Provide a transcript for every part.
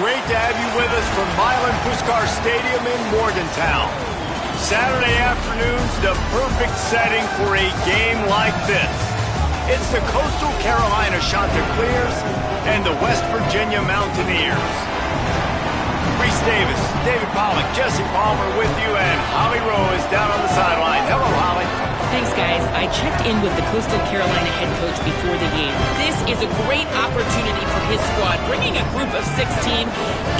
great to have you with us from Milan Puskar Stadium in Morgantown. Saturday afternoon's the perfect setting for a game like this. It's the Coastal Carolina Chanticleers and the West Virginia Mountaineers. Reese Davis, David Pollack, Jesse Palmer with you, and Holly Rowe is down on the sideline. Hello, Holly. Thanks, guys. I checked in with the Coastal Carolina head coach before the game. This is a great opportunity for his squad, bringing a group of 16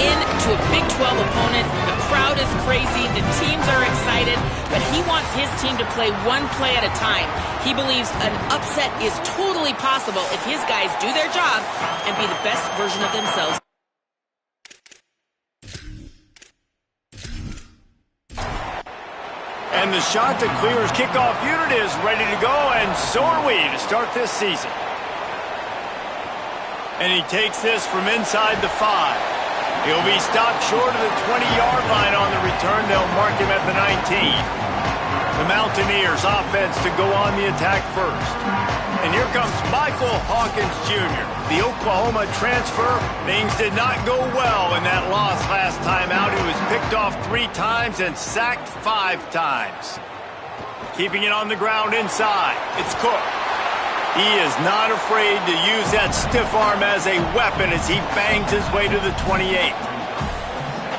into a Big 12 opponent. The crowd is crazy. The teams are excited, but he wants his team to play one play at a time. He believes an upset is totally possible if his guys do their job and be the best version of themselves. And the Chanticleers kickoff unit is ready to go, and so are we to start this season. And he takes this from inside the 5. He'll be stopped short of the 20-yard line on the return. They'll mark him at the 19. The Mountaineers offense to go on the attack first. And here comes Michael Hawkins Jr., the Oklahoma transfer. Things did not go well in that loss last time out. He was picked off 3 times and sacked 5 times. Keeping it on the ground inside, it's Cook. He is not afraid to use that stiff arm as a weapon as he bangs his way to the 28.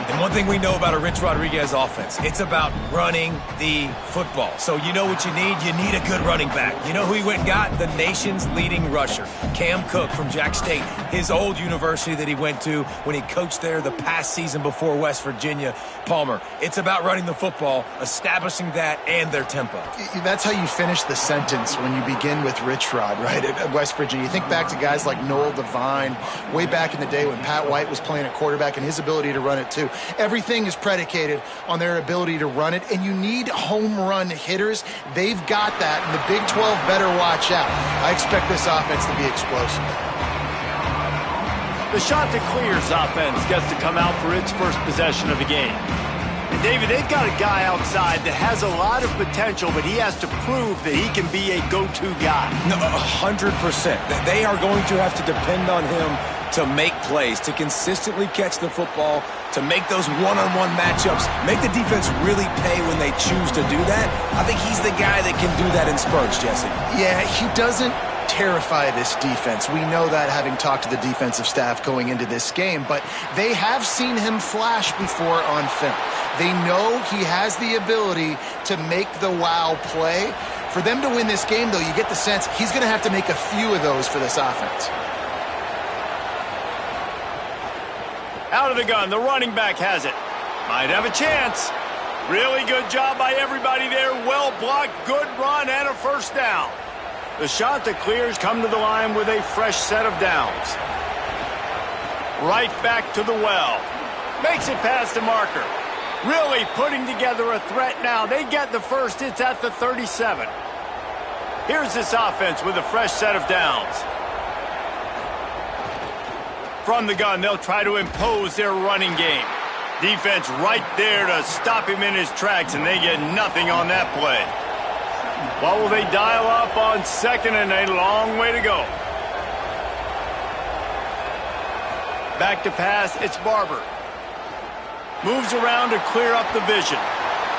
And one thing we know about a Rich Rodriguez offense, it's about running the football. So you know what you need? You need a good running back. You know who he went and got? The nation's leading rusher, Cam Cook from Jack State, his old university that he went to when he coached there the past season before West Virginia. Palmer, it's about running the football, establishing that and their tempo. That's how you finish the sentence when you begin with Rich Rod, right, at West Virginia. You think back to guys like Noel Devine, way back in the day when Pat White was playing at quarterback, and his ability to run it too. Everything is predicated on their ability to run it, and you need home run hitters. They've got that, and the Big 12 better watch out. I expect this offense to be explosive. The Chanticleers offense gets to come out for its first possession of the game. And David, they've got a guy outside that has a lot of potential, but he has to prove that he can be a go-to guy. No, 100%. They are going to have to depend on him to make plays, to consistently catch the football, to make those one-on-one matchups, make the defense really pay when they choose to do that. I think he's the guy that can do that in spurts, Jesse. Yeah, he doesn't terrify this defense. We know that, having talked to the defensive staff going into this game, but they have seen him flash before on film. They know he has the ability to make the wow play. For them to win this game, though, you get the sense he's going to have to make a few of those for this offense. Out of the gun, the running back has it. Might have a chance. Really good job by everybody there. Well blocked, good run, and a first down. The Chanticleers come to the line with a fresh set of downs. Right back to the well. Makes it past the marker. Really putting together a threat now. They get the first. It's at the 37. Here's this offense with a fresh set of downs. From the gun, they'll try to impose their running game. Defense right there to stop him in his tracks, and they get nothing on that play. What will they dial up on second, and a long way to go? Back to pass, it's Barber. Moves around to clear up the vision.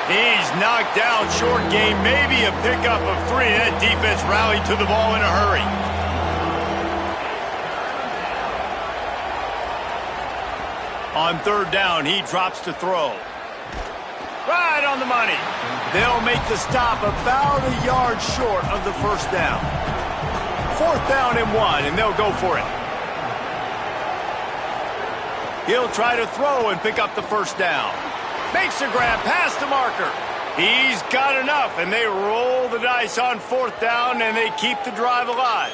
He's knocked down, short game, maybe a pickup of 3. That defense rallied to the ball in a hurry. On third down, he drops to throw. Right on the money. They'll make the stop about a yard short of the first down. 4th down and 1, and they'll go for it. He'll try to throw and pick up the first down. Makes the grab past the marker. He's got enough, and they roll the dice on 4th down, and they keep the drive alive.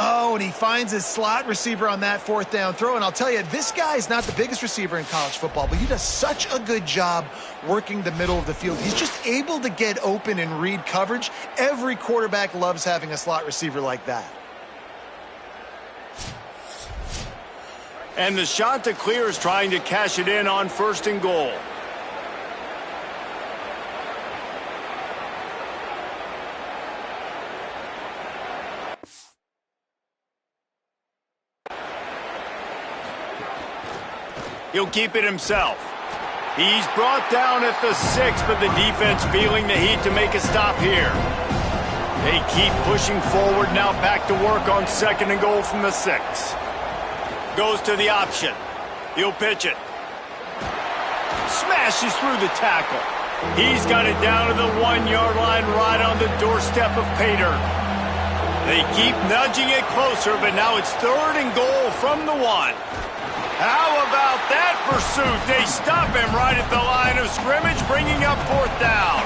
Oh, and he finds his slot receiver on that 4th down throw. And I'll tell you, this guy's not the biggest receiver in college football, but he does such a good job working the middle of the field. He's just able to get open and read coverage. Every quarterback loves having a slot receiver like that. And the Chanticleers trying to cash it in on 1st and goal. He'll keep it himself. He's brought down at the 6, but the defense feeling the heat to make a stop here. They keep pushing forward, now back to work on 2nd and goal from the 6. Goes to the option. He'll pitch it. Smashes through the tackle. He's got it down to the 1-yard line right on the doorstep of Pater. They keep nudging it closer, but now it's 3rd and goal from the 1. How about that pursuit? They stop him right at the line of scrimmage, bringing up 4th down.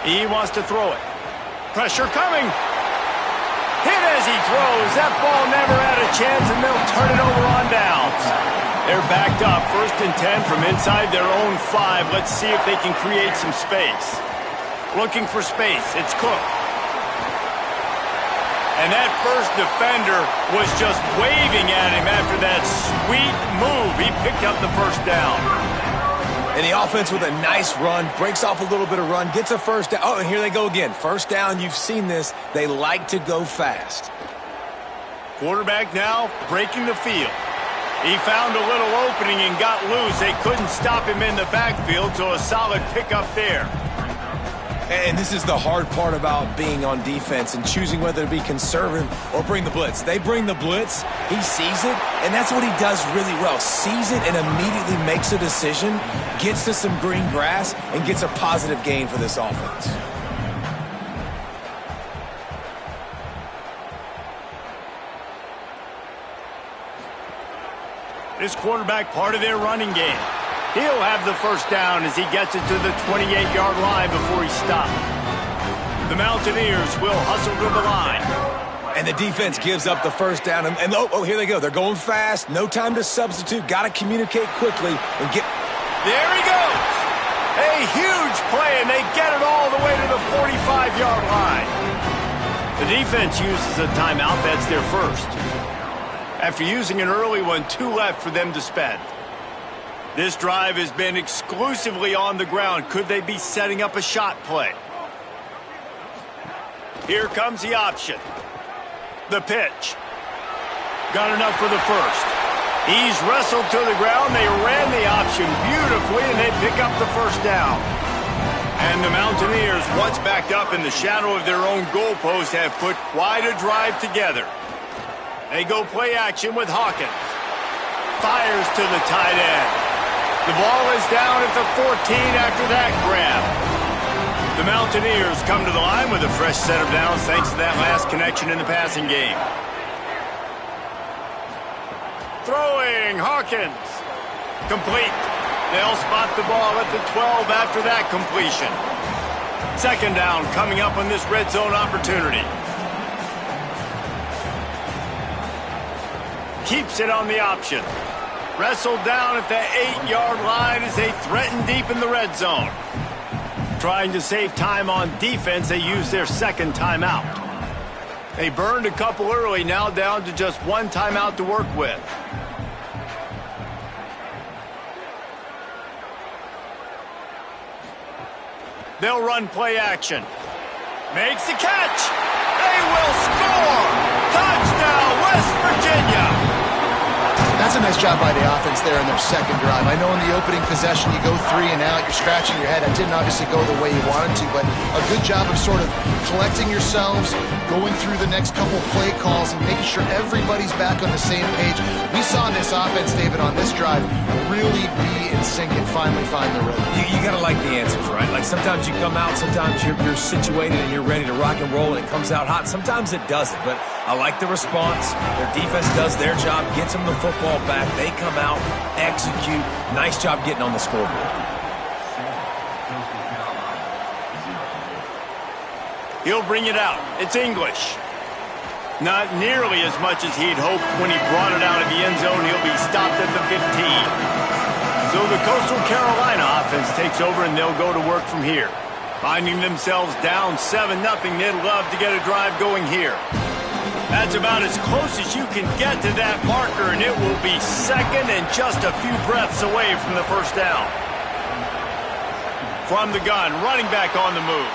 He wants to throw it. Pressure coming. Hit as he throws. That ball never had a chance, and they'll turn it over on downs. They're backed up, 1st and 10 from inside their own 5. Let's see if they can create some space. Looking for space. It's Cook. And that first defender was just waving at him after that sweet move. He picked up the 1st down. And the offense with a nice run, breaks off a little bit of run, gets a 1st down. Oh, and here they go again. 1st down, you've seen this. They like to go fast. Quarterback now breaking the field. He found a little opening and got loose. They couldn't stop him in the backfield, so a solid pickup there. And this is the hard part about being on defense and choosing whether to be conservative or bring the blitz. They bring the blitz, he sees it, and that's what he does really well. Sees it and immediately makes a decision, gets to some green grass, and gets a positive gain for this offense. This quarterback part of their running game. He'll have the 1st down as he gets it to the 28-yard line before he stopped. The Mountaineers will hustle to the line. And the defense gives up the 1st down. And oh, here they go. They're going fast. No time to substitute. Got to communicate quickly and get... There he goes. A huge play, and they get it all the way to the 45-yard line. The defense uses a timeout. That's their 1st. After using an early one, 2 left for them to spend. This drive has been exclusively on the ground. Could they be setting up a shot play? Here comes the option. The pitch. Got enough for the 1st. He's wrestled to the ground. They ran the option beautifully, and they pick up the 1st down. And the Mountaineers, once backed up in the shadow of their own goalpost, have put quite a drive together. They go play action with Hawkins. Fires to the tight end. The ball is down at the 14 after that grab. The Mountaineers come to the line with a fresh set of downs thanks to that last connection in the passing game. Throwing, Hawkins. Complete. They'll spot the ball at the 12 after that completion. 2nd down coming up on this red zone opportunity. Keeps it on the option. Wrestled down at the 8-yard line as they threaten deep in the red zone. Trying to save time on defense, they use their 2nd timeout. They burned a couple early, now down to just 1 timeout to work with. They'll run play action. Makes the catch. They will score. Touchdown, West Virginia. That's a nice job by the offense there in their 2nd drive. I know in the opening possession you go 3 and out, you're scratching your head. That didn't obviously go the way you wanted to, but a good job of sort of collecting yourselves, going through the next couple play calls, and making sure everybody's back on the same page. We saw this offense, David, on this drive really be in sync and finally find the rhythm. You got to like the answers, right? Like sometimes you come out, sometimes you're situated and you're ready to rock and roll and it comes out hot. Sometimes it doesn't, but I like the response. Their defense does their job, gets them the football back. They come out, execute. Nice job getting on the scoreboard. He'll bring it out. It's English. Not nearly as much as he'd hoped when he brought it out of the end zone. He'll be stopped at the 15. So the Coastal Carolina offense takes over, and they'll go to work from here. Finding themselves down 7-0, they'd love to get a drive going here. That's about as close as you can get to that marker, and it will be 2nd and just a few breaths away from the 1st down. From the gun, running back on the move.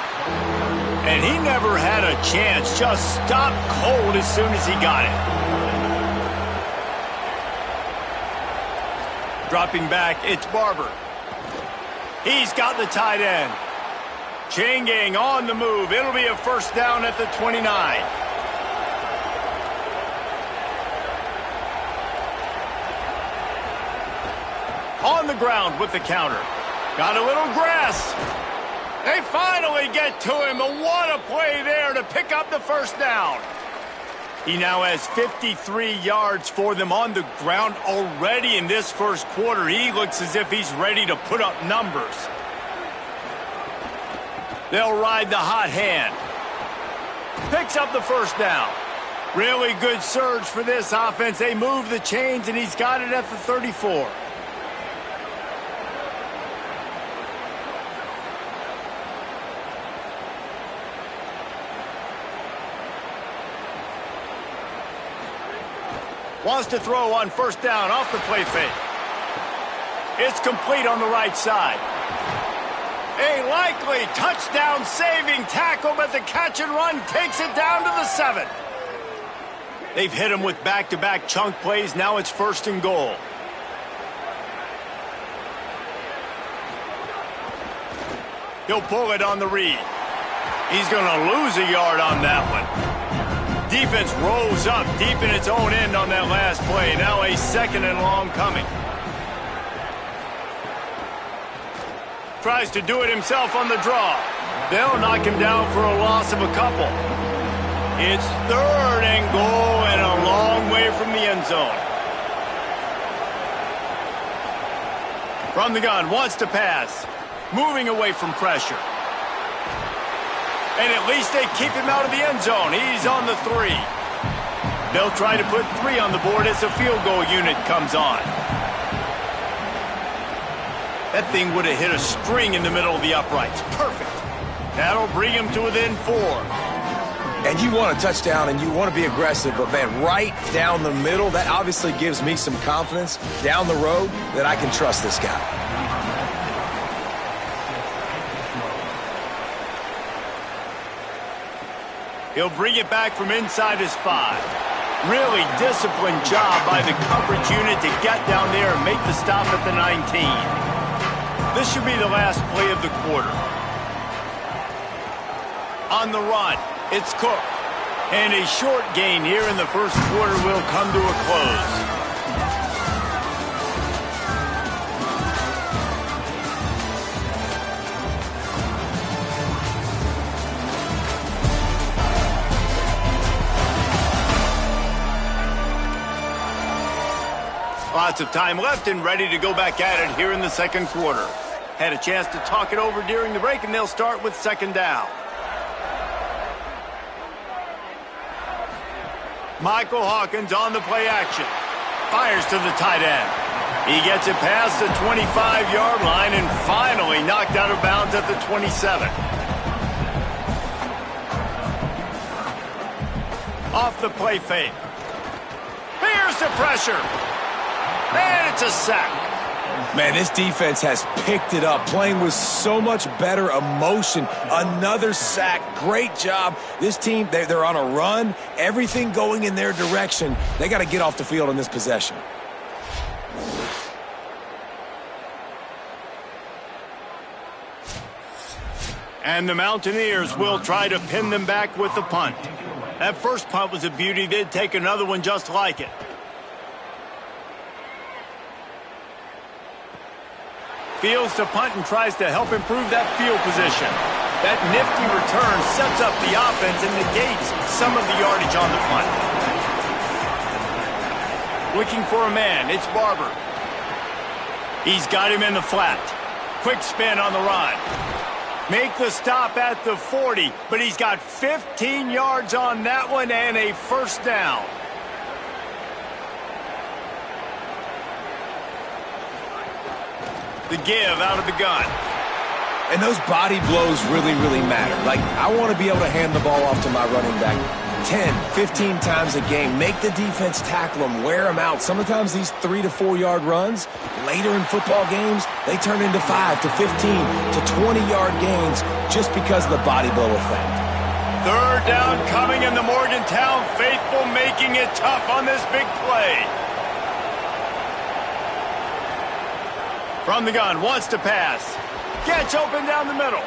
And he never had a chance, just stopped cold as soon as he got it. Dropping back, it's Barber. He's got the tight end. Chain gang on the move. It'll be a first down at the 29. On the ground with the counter. Got a little grass. They finally get to him, but what a play there to pick up the first down. He now has 53 yards for them on the ground already in this first quarter. He looks as if he's ready to put up numbers. They'll ride the hot hand. Picks up the first down. Really good surge for this offense. They move the chains, and he's got it at the 34. Wants to throw on first down off the play fake. It's complete on the right side. A likely touchdown-saving tackle, but the catch and run takes it down to the 7. They've hit him with back-to-back chunk plays. Now it's first and goal. He'll pull it on the read. He's going to lose a yard on that one. Defense rolls up deep in its own end on that last play. Now a second and long coming. Tries to do it himself on the draw. They'll knock him down for a loss of a couple. It's third and goal and a long way from the end zone. From the gun, wants to pass. Moving away from pressure. And at least they keep him out of the end zone. He's on the 3. They'll try to put 3 on the board as the field goal unit comes on. That thing would have hit a string in the middle of the uprights. Perfect. That'll bring him to within 4. And you want a touchdown and you want to be aggressive, but man, right down the middle, that obviously gives me some confidence down the road that I can trust this guy. He'll bring it back from inside his 5. Really disciplined job by the coverage unit to get down there and make the stop at the 19. This should be the last play of the quarter. On the run, it's Cook. And a short gain here in the first quarter will come to a close. Lots of time left and ready to go back at it here in the second quarter. Had a chance to talk it over during the break, and they'll start with second down. Michael Hawkins on the play action. Fires to the tight end. He gets it past the 25-yard line and finally knocked out of bounds at the 27. Off the play fake. Here's the pressure. And it's a sack. Man, this defense has picked it up, playing with so much better emotion. Another sack. Great job. This team, they're on a run. Everything going in their direction. They got to get off the field in this possession. And the Mountaineers will try to pin them back with the punt. That first punt was a beauty. They'd take another one just like it. Fields to punt and tries to help improve that field position. That nifty return sets up the offense and negates some of the yardage on the punt. Looking for a man, it's Barber. He's got him in the flat. Quick spin on the run. Make the stop at the 40, but he's got 15 yards on that one and a first down. The give out of the gun. And those body blows really, really matter. Like, I want to be able to hand the ball off to my running back 10, 15 times a game. Make the defense tackle them, wear them out. Sometimes these 3 to 4 yard runs, later in football games, they turn into 5 to 15 to 20 yard gains just because of the body blow effect. Third down coming, and the Morgantown faithful making it tough on this big play. From the gun, wants to pass. Gets open down the middle.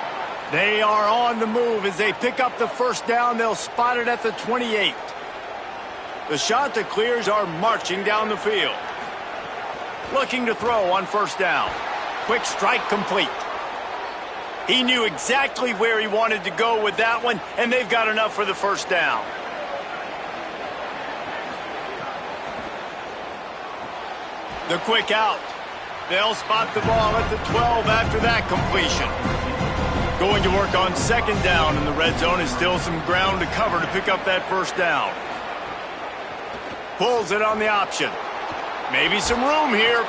They are on the move as they pick up the first down. They'll spot it at the 28. The Chanticleers are marching down the field. Looking to throw on first down. Quick strike complete. He knew exactly where he wanted to go with that one, and they've got enough for the first down. The quick out. They'll spot the ball at the 12 after that completion. Going to work on second down in the red zone is still some ground to cover to pick up that first down. Pulls it on the option. Maybe some room here.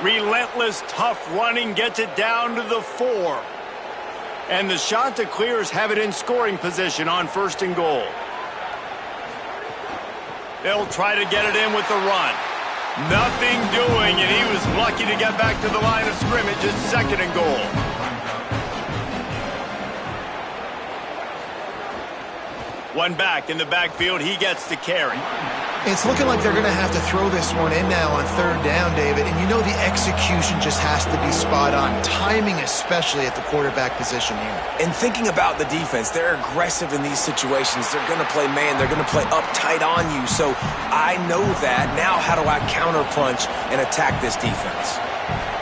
Relentless, tough running gets it down to the 4. And the Chanticleers have it in scoring position on first and goal. They'll try to get it in with the run. Nothing doing, and he was lucky to get back to the line of scrimmage at second and goal. One back in the backfield, he gets the carry. It's looking like they're going to have to throw this one in now on third down, David. And you know the execution just has to be spot on. Timing especially at the quarterback position here. And thinking about the defense, they're aggressive in these situations. They're going to play man. They're going to play up tight on you. So I know that. Now how do I counterpunch and attack this defense?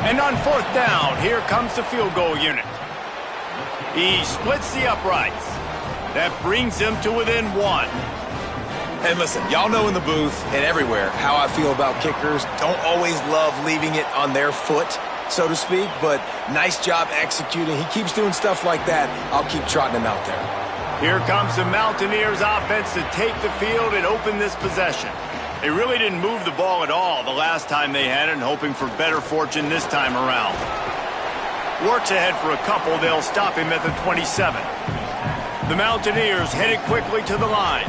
And on fourth down, here comes the field goal unit. He splits the uprights. That brings him to within 1. And listen, y'all know in the booth and everywhere how I feel about kickers. Don't always love leaving it on their foot, so to speak, but nice job executing. He keeps doing stuff like that. I'll keep trotting him out there. Here comes the Mountaineers offense to take the field and open this possession. They really didn't move the ball at all the last time they had it, and hoping for better fortune this time around. Works ahead for a couple. They'll stop him at the 27. The Mountaineers headed quickly to the line.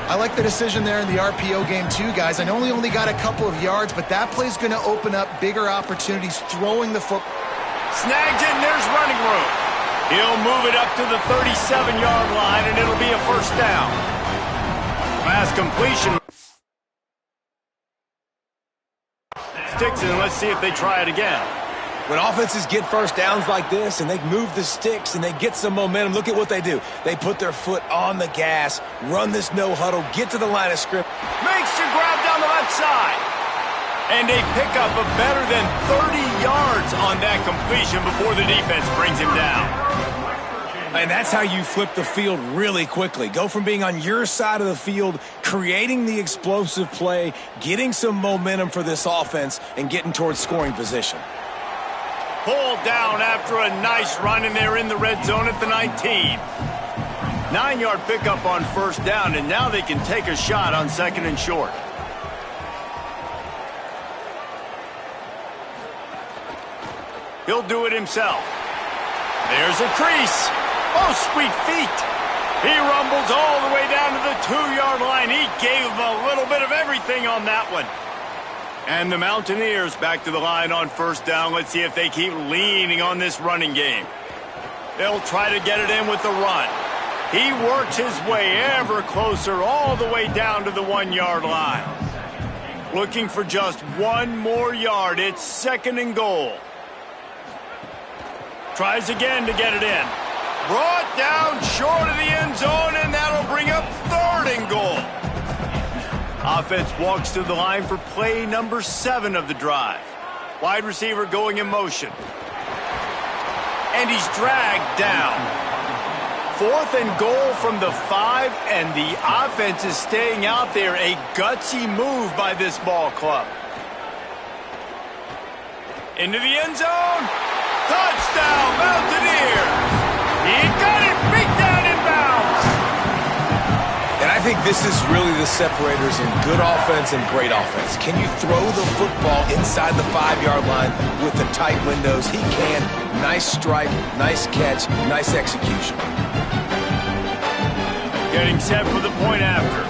I like the decision there in the RPO game too, guys. I know he only got a couple of yards, but that play's going to open up bigger opportunities throwing the foot. Snags it, and there's running room. He'll move it up to the 37-yard line, and it'll be a first down. Last completion. Sticks it, and let's see if they try it again. When offenses get first downs like this and they move the sticks and they get some momentum, look at what they do. They put their foot on the gas, run this no huddle, get to the line of scrimmage. Makes the grab down the left side. And they pick up a better than 30 yards on that completion before the defense brings him down. And that's how you flip the field really quickly. Go from being on your side of the field, creating the explosive play, getting some momentum for this offense, and getting towards scoring position. Pulled down after a nice run, and they're in the red zone at the 19. 9-yard pickup on first down, and now they can take a shot on second and short. He'll do it himself. There's a crease. Oh, sweet feet. He rumbles all the way down to the 2-yard line. He gave him a little bit of everything on that one. And the Mountaineers back to the line on first down. Let's see if they keep leaning on this running game. They'll try to get it in with the run. He works his way ever closer all the way down to the 1-yard line. Looking for just one more yard. It's second and goal. Tries again to get it in. Brought down short of the end zone, and that'll bring up third and goal. Offense walks to the line for play number 7 of the drive. Wide receiver going in motion. And he's dragged down. Fourth and goal from the 5, and the offense is staying out there. A gutsy move by this ball club. Into the end zone. Touchdown, Mountaineers. He got it, beat down in bounds. And I think this is really the separators in good offense and great offense. Can you throw the football inside the 5-yard line with the tight windows? He can. Nice strike, nice catch, nice execution. Getting set for the point after.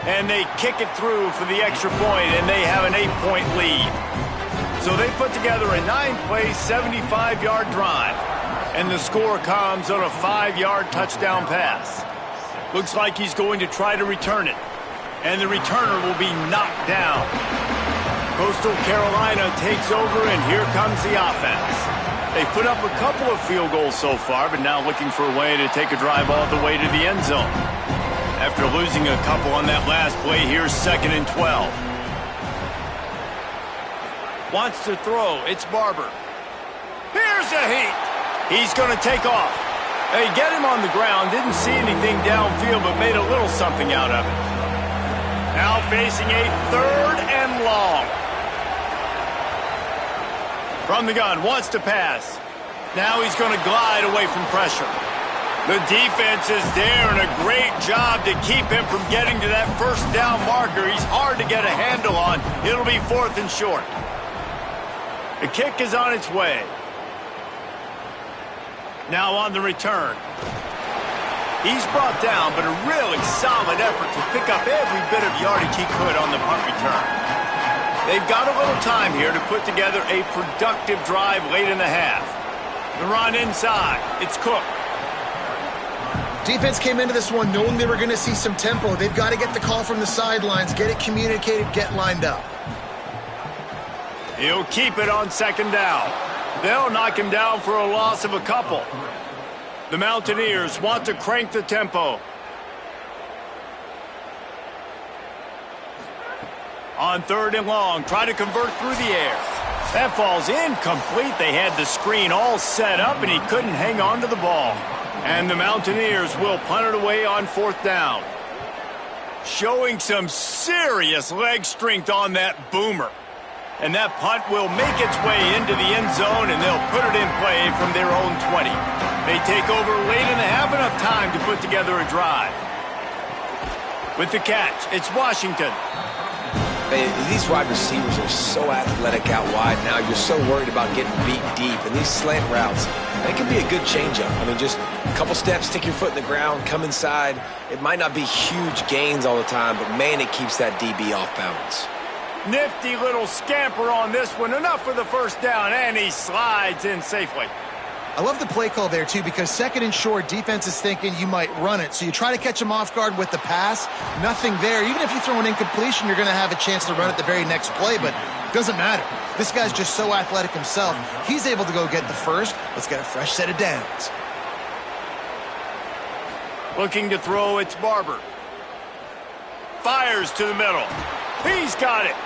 And they kick it through for the extra point, and they have an 8-point lead. So they put together a 9-play, 75-yard drive. And the score comes on a 5-yard touchdown pass. Looks like he's going to try to return it. And the returner will be knocked down. Coastal Carolina takes over, and here comes the offense. They've put up a couple of field goals so far, but now looking for a way to take a drive all the way to the end zone. After losing a couple on that last play, here's 2nd and 12. Wants to throw. It's Barber. Here's a heat. He's going to take off. They get him on the ground. Didn't see anything downfield, but made a little something out of it. Now facing a 3rd and long. From the gun, wants to pass. Now he's going to glide away from pressure. The defense is there, and a great job to keep him from getting to that first down marker. He's hard to get a handle on. It'll be 4th and short. The kick is on its way. Now on the return. He's brought down, but a really solid effort to pick up every bit of yardage he could on the punt return. They've got a little time here to put together a productive drive late in the half. The run inside. It's Cook. Defense came into this one knowing they were going to see some tempo. They've got to get the call from the sidelines, get it communicated, get lined up. He'll keep it on 2nd down. They'll knock him down for a loss of a couple. The Mountaineers want to crank the tempo. On 3rd and long, try to convert through the air. That falls incomplete. They had the screen all set up, and he couldn't hang on to the ball. And the Mountaineers will punt it away on 4th down. Showing some serious leg strength on that boomer. And that punt will make its way into the end zone, and they'll put it in play from their own 20. They take over late and have enough time to put together a drive. With the catch, it's Washington. These wide receivers are so athletic out wide now. You're so worried about getting beat deep. And these slant routes, they can be a good changeup. I mean, just a couple steps, stick your foot in the ground, come inside. It might not be huge gains all the time, but, man, it keeps that DB off balance. Nifty little scamper on this one. Enough for the first down, and he slides in safely. I love the play call there, too, because 2nd and short, defense is thinking you might run it. So you try to catch him off guard with the pass. Nothing there. Even if you throw an incompletion, you're going to have a chance to run it the very next play, but it doesn't matter. This guy's just so athletic himself. He's able to go get the first. Let's get a fresh set of downs. Looking to throw, it's Barber. Fires to the middle. He's got it.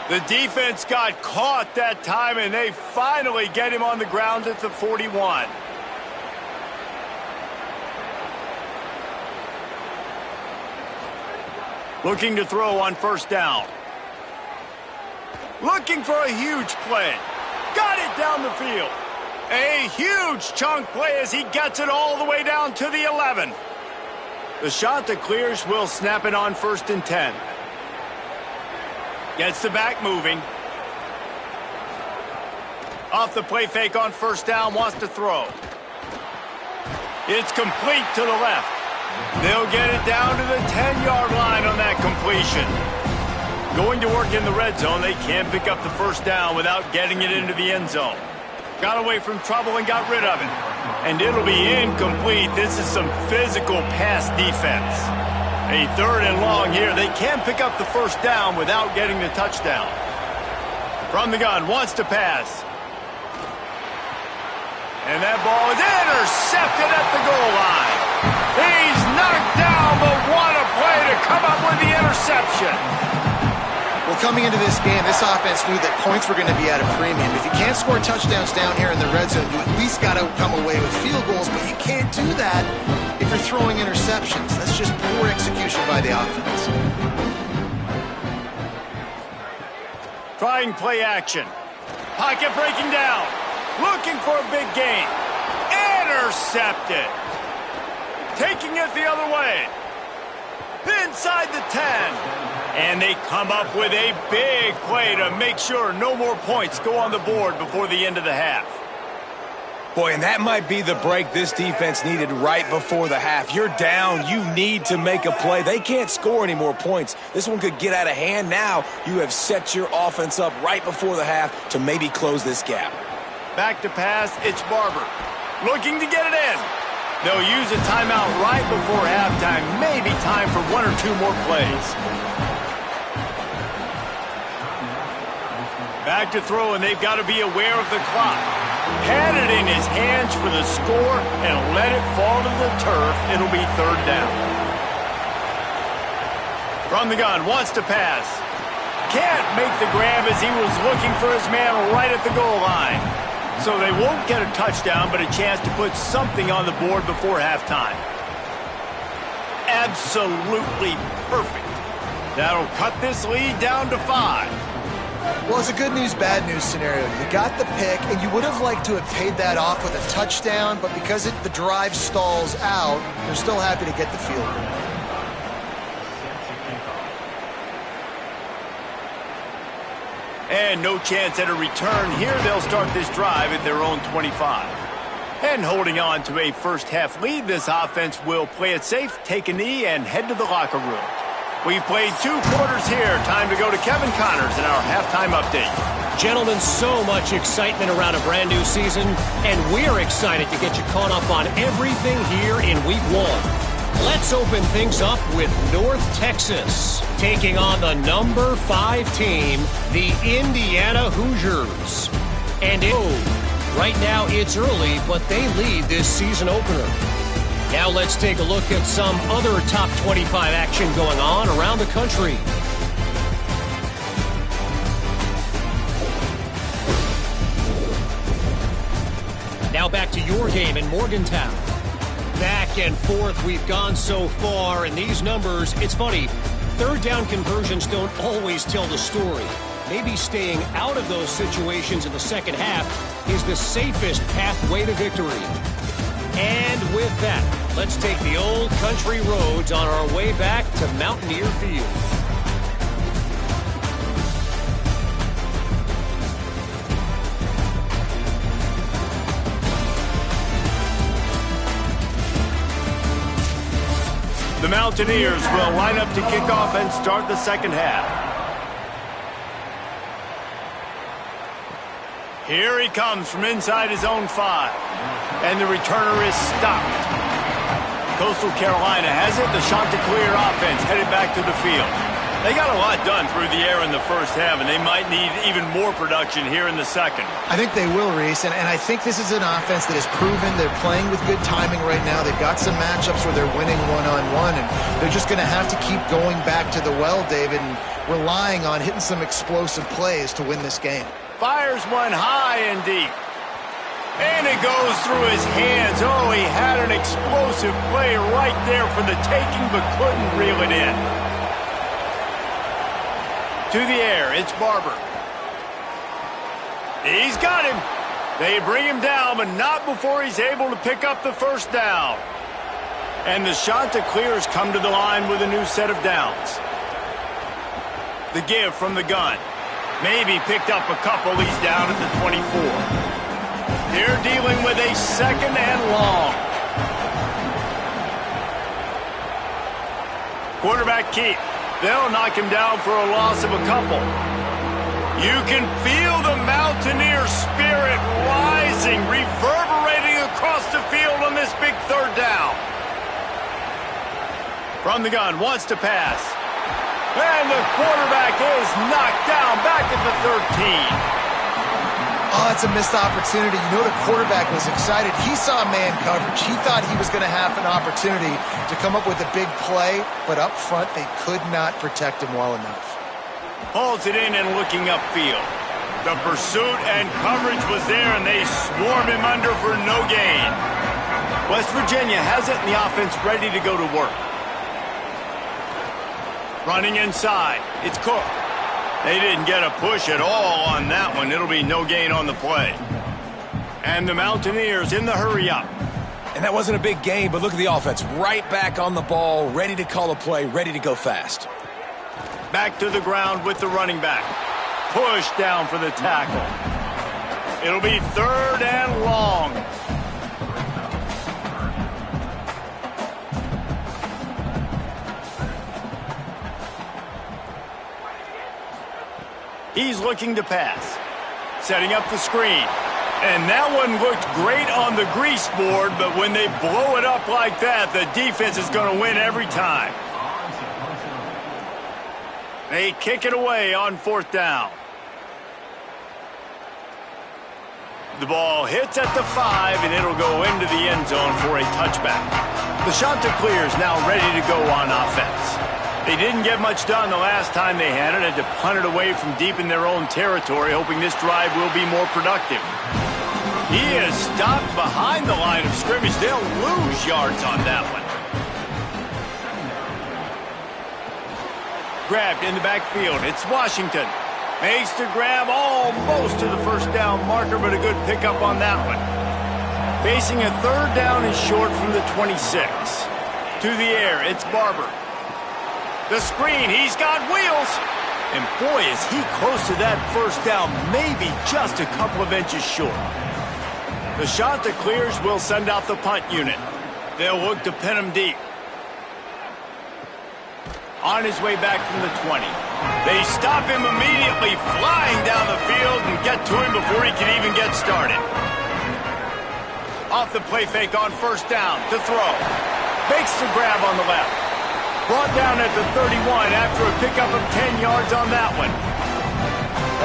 The defense got caught that time, and they finally get him on the ground at the 41. Looking to throw on 1st down. Looking for a huge play. Got it down the field. A huge chunk play as he gets it all the way down to the 11. The shot that clears will snap it on 1st and 10. Gets the back moving. Off the play fake on 1st down, wants to throw. It's complete to the left. They'll get it down to the 10-yard line on that completion. Going to work in the red zone, they can't pick up the first down without getting it into the end zone. Got away from trouble and got rid of it. And it'll be incomplete. This is some physical pass defense. A 3rd and long here. They can't pick up the first down without getting the touchdown. From the gun, wants to pass. And that ball is intercepted at the goal line. He's knocked down, but what a play to come up with the interception. Well, coming into this game, this offense knew that points were going to be at a premium. If you can't score touchdowns down here in the red zone, you at least got to come away with field goals, but you can't do that if you're throwing interceptions. That's just poor execution by the offense. Trying play action. Pocket breaking down. Looking for a big gain. Intercepted. Taking it the other way. Inside the 10. And they come up with a big play to make sure no more points go on the board before the end of the half. Boy, and that might be the break this defense needed right before the half. You're down. You need to make a play. They can't score any more points. This one could get out of hand. Now you have set your offense up right before the half to maybe close this gap. Back to pass. It's Barber. Looking to get it in. They'll use a timeout right before halftime. Maybe time for 1 or 2 more plays. Back to throw, and they've got to be aware of the clock. Had it in his hands for the score and let it fall to the turf. It'll be third down. From the gun, wants to pass. Can't make the grab as he was looking for his man right at the goal line. So they won't get a touchdown, but a chance to put something on the board before halftime. Absolutely perfect. That'll cut this lead down to 5. Well, it's a good news, bad news scenario. You got the pick, and you would have liked to have paid that off with a touchdown, but because the drive stalls out, they're still happy to get the field goal. And no chance at a return here. They'll start this drive at their own 25. And holding on to a first-half lead, this offense will play it safe, take a knee, and head to the locker room. We've played 2 quarters here. Time to go to Kevin Connors in our halftime update. Gentlemen, so much excitement around a brand new season, and we're excited to get you caught up on everything here in Week 1. Let's open things up with North Texas, taking on the number 5 team, the Indiana Hoosiers. And right now it's early, but they lead this season opener. Now let's take a look at some other top 25 action going on around the country. Now back to your game in Morgantown. Back and forth we've gone so far, and these numbers, it's funny, third down conversions don't always tell the story. Maybe staying out of those situations in the second half is the safest pathway to victory. And with that, let's take the old country roads on our way back to Mountaineer Field. The Mountaineers will line up to kick off and start the second half. Here he comes from inside his own 5. And the returner is stopped. Coastal Carolina has it. The Chanticleer offense headed back to the field. They got a lot done through the air in the first half, and they might need even more production here in the second. I think they will, Reese, and I think this is an offense that has proven they're playing with good timing right now. They've got some matchups where they're winning one-on-one, and they're just going to have to keep going back to the well, David, and relying on hitting some explosive plays to win this game. Fires one high and deep. And it goes through his hands. Oh, he had an explosive play right there for the taking, but couldn't reel it in. To the air, it's Barber. He's got him. They bring him down, but not before he's able to pick up the first down. And the Chanticleers come to the line with a new set of downs. The give from the gun. Maybe picked up a couple. He's down at the 24. They're dealing with a second and long. Quarterback keep. They'll knock him down for a loss of a couple. You can feel the Mountaineer spirit rising, reverberating across the field on this big third down. From the gun, wants to pass. And the quarterback is knocked down back at the 13. Oh, it's a missed opportunity. You know the quarterback was excited. He saw man coverage. He thought he was going to have an opportunity to come up with a big play, but up front they could not protect him well enough. Hauls it in and looking upfield. The pursuit and coverage was there, and they swarm him under for no gain. West Virginia has it, and the offense ready to go to work. Running inside. It's Cook. They didn't get a push at all on that one. It'll be no gain on the play. And the Mountaineers in the hurry-up. And that wasn't a big gain, but look at the offense. Right back on the ball, ready to call a play, ready to go fast. Back to the ground with the running back. Push down for the tackle. It'll be third and long. He's looking to pass. Setting up the screen. And that one looked great on the grease board, but when they blow it up like that, the defense is going to win every time. They kick it away on fourth down. The ball hits at the 5, and it'll go into the end zone for a touchback. The Chanticleers now ready to go on offense. They didn't get much done the last time they had it. Had to punt it away from deep in their own territory, hoping this drive will be more productive. He is stopped behind the line of scrimmage. They'll lose yards on that one. Grabbed in the backfield. It's Washington. Makes the grab almost to the first down marker, but a good pickup on that one. Facing a third down and short from the 26. To the air, it's Barber. The screen, he's got wheels. And boy, is he close to that first down, maybe just a couple of inches short. The Chanticleers will send out the punt unit. They'll look to pin him deep. On his way back from the 20. They stop him immediately, flying down the field and get to him before he can even get started. Off the play fake on first down to throw. Makes the grab on the left. Brought down at the 31 after a pickup of 10 yards on that one.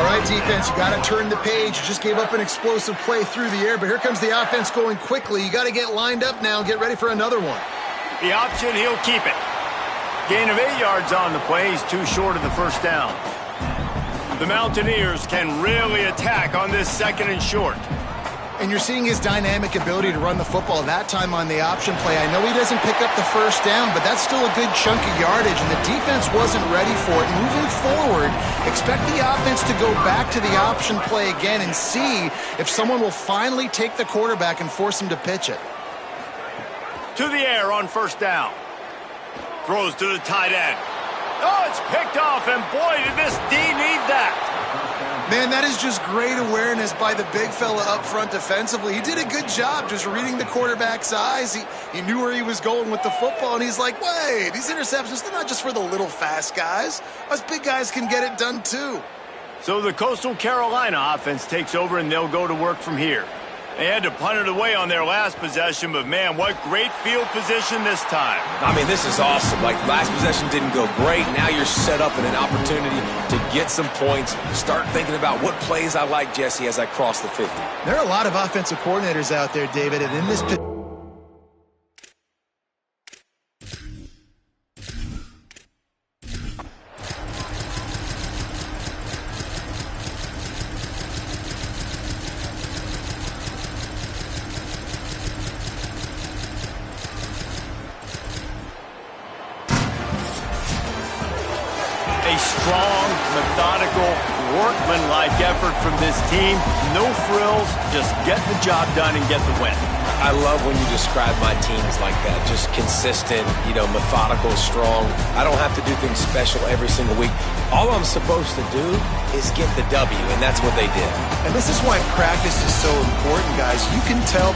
All right, defense, you got to turn the page. You just gave up an explosive play through the air, but here comes the offense going quickly. You got to get lined up now and get ready for another one. The option, he'll keep it. Gain of 8 yards on the play. He's too short of the first down. The Mountaineers can really attack on this second and short. And you're seeing his dynamic ability to run the football, that time on the option play. I know he doesn't pick up the first down, but that's still a good chunk of yardage, and the defense wasn't ready for it. Moving forward, expect the offense to go back to the option play again and see if someone will finally take the quarterback and force him to pitch it. To the air on first down. Throws to the tight end. Oh, it's picked off, and boy, did this D need that. Man, that is just great awareness by the big fella up front defensively. He did a good job just reading the quarterback's eyes. He knew where he was going with the football, and he's like, wait, these interceptions, they're not just for the little fast guys. Us big guys can get it done too. So the Coastal Carolina offense takes over, and they'll go to work from here. They had to punt it away on their last possession, but man, what great field position this time. I mean, this is awesome. Like, last possession didn't go great. Now you're set up in an opportunity to get some points. Start thinking about what plays I like, Jesse, as I cross the 50. There are a lot of offensive coordinators out there, David, and in this strong, methodical, workmanlike effort from this team. No frills, just get the job done and get the win. I love when you describe my teams like that. Just consistent, methodical, strong. I don't have to do things special every single week. All I'm supposed to do is get the W, and that's what they did. And this is why practice is so important, guys. You can tell